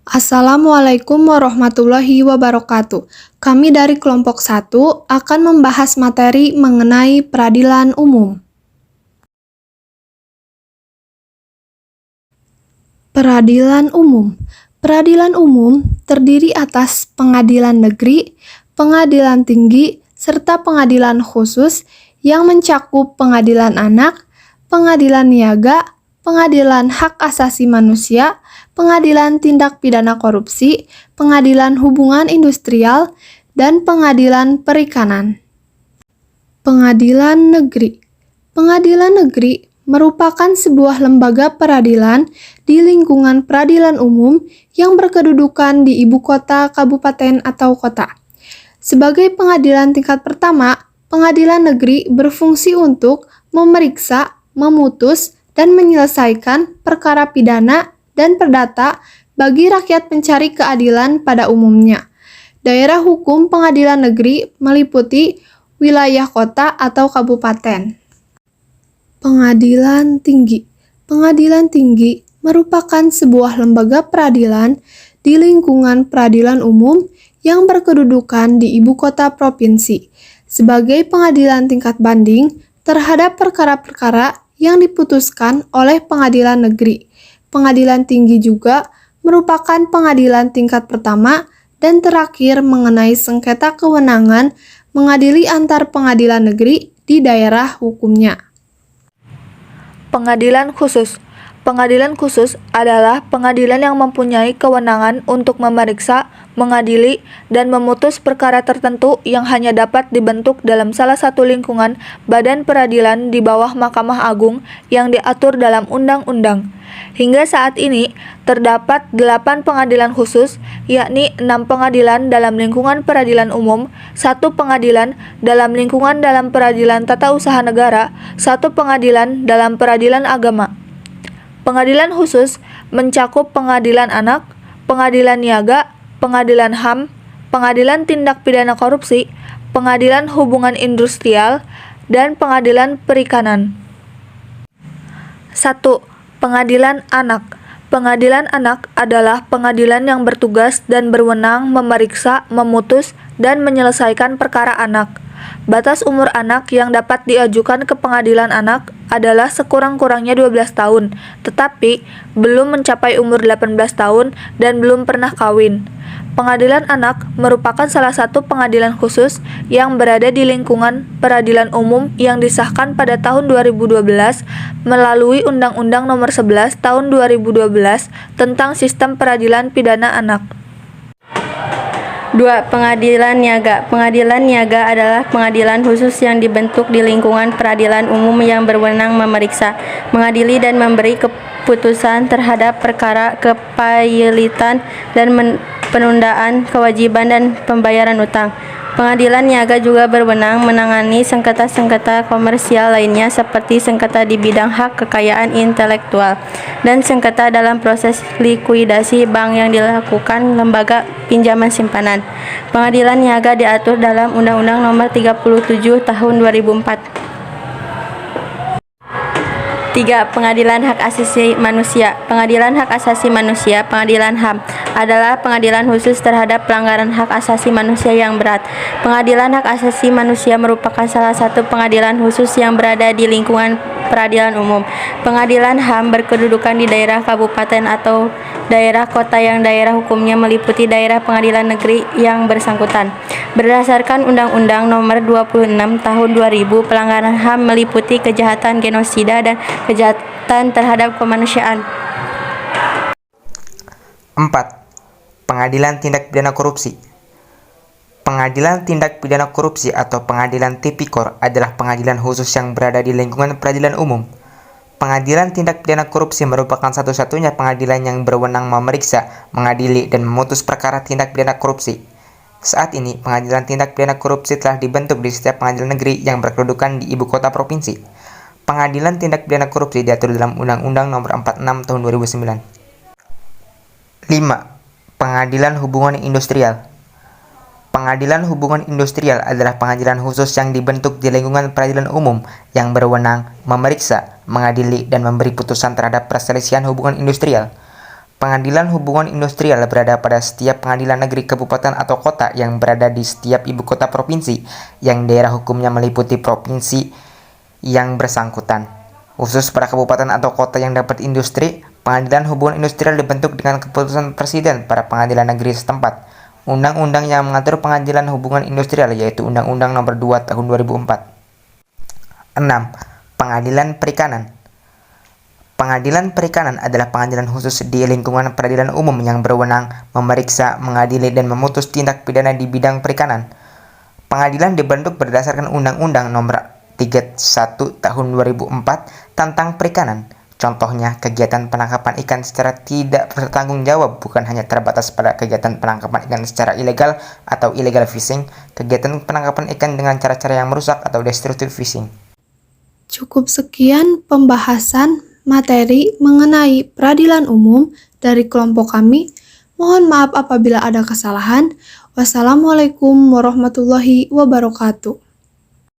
Assalamualaikum warahmatullahi wabarakatuh. Kami dari kelompok 1 akan membahas materi mengenai peradilan umum. Peradilan umum. Peradilan umum terdiri atas pengadilan negeri, pengadilan tinggi, serta pengadilan khusus yang mencakup pengadilan anak, pengadilan niaga, pengadilan hak asasi manusia, pengadilan tindak pidana korupsi, pengadilan hubungan industrial, dan pengadilan perikanan. Pengadilan negeri. Pengadilan negeri merupakan sebuah lembaga peradilan di lingkungan peradilan umum yang berkedudukan di ibu kota, kabupaten, atau kota. Sebagai pengadilan tingkat pertama, pengadilan negeri berfungsi untuk memeriksa, memutus, dan menyelesaikan perkara pidana dan perdata bagi rakyat pencari keadilan pada umumnya. Daerah hukum pengadilan negeri meliputi wilayah kota atau kabupaten. Pengadilan tinggi. Pengadilan tinggi merupakan sebuah lembaga peradilan di lingkungan peradilan umum yang berkedudukan di ibu kota provinsi sebagai pengadilan tingkat banding terhadap perkara-perkara yang diputuskan oleh pengadilan negeri. Pengadilan tinggi juga merupakan pengadilan tingkat pertama dan terakhir mengenai sengketa kewenangan mengadili antar pengadilan negeri di daerah hukumnya. Pengadilan khusus. Pengadilan khusus adalah pengadilan yang mempunyai kewenangan untuk memeriksa, mengadili, dan memutus perkara tertentu yang hanya dapat dibentuk dalam salah satu lingkungan badan peradilan di bawah Mahkamah Agung yang diatur dalam undang-undang. Hingga saat ini, terdapat 8 pengadilan khusus, yakni 6 pengadilan dalam lingkungan peradilan umum, 1 pengadilan dalam lingkungan dalam peradilan tata usaha negara, 1 pengadilan dalam peradilan agama. Pengadilan khusus mencakup pengadilan anak, pengadilan niaga, pengadilan HAM, pengadilan tindak pidana korupsi, pengadilan hubungan industrial, dan pengadilan perikanan. 1. Pengadilan anak. Pengadilan anak adalah pengadilan yang bertugas dan berwenang memeriksa, memutus, dan menyelesaikan perkara anak. Batas umur anak yang dapat diajukan ke pengadilan anak adalah sekurang-kurangnya 12 tahun, tetapi belum mencapai umur 18 tahun dan belum pernah kawin. Pengadilan anak merupakan salah satu pengadilan khusus yang berada di lingkungan peradilan umum yang disahkan pada tahun 2012 melalui Undang-Undang Nomor 11 Tahun 2012 tentang Sistem Peradilan Pidana Anak. 2. Pengadilan niaga. Pengadilan niaga adalah pengadilan khusus yang dibentuk di lingkungan peradilan umum yang berwenang memeriksa, mengadili, dan memberi keputusan terhadap perkara kepahilitan dan penundaan kewajiban dan pembayaran utang. Pengadilan niaga juga berwenang menangani sengketa-sengketa komersial lainnya seperti sengketa di bidang hak kekayaan intelektual dan sengketa dalam proses likuidasi bank yang dilakukan lembaga pinjaman simpanan. Pengadilan niaga diatur dalam Undang-Undang Nomor 37 Tahun 2004. 3. Pengadilan Hak Asasi Manusia. Pengadilan Hak Asasi Manusia, pengadilan HAM, adalah pengadilan khusus terhadap pelanggaran hak asasi manusia yang berat. Pengadilan Hak Asasi Manusia merupakan salah satu pengadilan khusus yang berada di lingkungan peradilan umum. Pengadilan HAM berkedudukan di daerah kabupaten atau daerah kota yang daerah hukumnya meliputi daerah pengadilan negeri yang bersangkutan. Berdasarkan Undang-Undang Nomor 26 Tahun 2000, pelanggaran HAM meliputi kejahatan genosida dan kejahatan terhadap kemanusiaan. 4. Pengadilan Tindak Pidana Korupsi. Pengadilan Tindak Pidana Korupsi atau Pengadilan Tipikor adalah pengadilan khusus yang berada di lingkungan peradilan umum. Pengadilan Tindak Pidana Korupsi merupakan satu-satunya pengadilan yang berwenang memeriksa, mengadili, dan memutus perkara tindak pidana korupsi. Saat ini, pengadilan tindak pidana korupsi telah dibentuk di setiap pengadilan negeri yang berkedudukan di ibu kota provinsi. Pengadilan tindak pidana korupsi diatur dalam Undang-Undang Nomor 46 Tahun 2009. 5. Pengadilan Hubungan Industrial. Pengadilan Hubungan Industrial adalah pengadilan khusus yang dibentuk di lingkungan peradilan umum yang berwenang memeriksa, mengadili, dan memberi putusan terhadap perselisihan hubungan industrial. Pengadilan hubungan industrial berada pada setiap pengadilan negeri kabupaten atau kota yang berada di setiap ibu kota provinsi yang daerah hukumnya meliputi provinsi yang bersangkutan. Khusus pada kabupaten atau kota yang dapat industri, pengadilan hubungan industrial dibentuk dengan keputusan presiden pada pengadilan negeri setempat. Undang-undang yang mengatur pengadilan hubungan industrial yaitu Undang-Undang Nomor 2 Tahun 2004. 6. Pengadilan Perikanan. Pengadilan perikanan adalah pengadilan khusus di lingkungan peradilan umum yang berwenang memeriksa, mengadili, dan memutus tindak pidana di bidang perikanan. Pengadilan dibentuk berdasarkan Undang-Undang Nomor 31 Tahun 2004 tentang perikanan. Contohnya, kegiatan penangkapan ikan secara tidak bertanggung jawab bukan hanya terbatas pada kegiatan penangkapan ikan secara ilegal atau illegal fishing, kegiatan penangkapan ikan dengan cara-cara yang merusak atau destructive fishing. Cukup sekian pembahasan materi mengenai peradilan umum dari kelompok kami. Mohon maaf apabila ada kesalahan. Wassalamualaikum warahmatullahi wabarakatuh.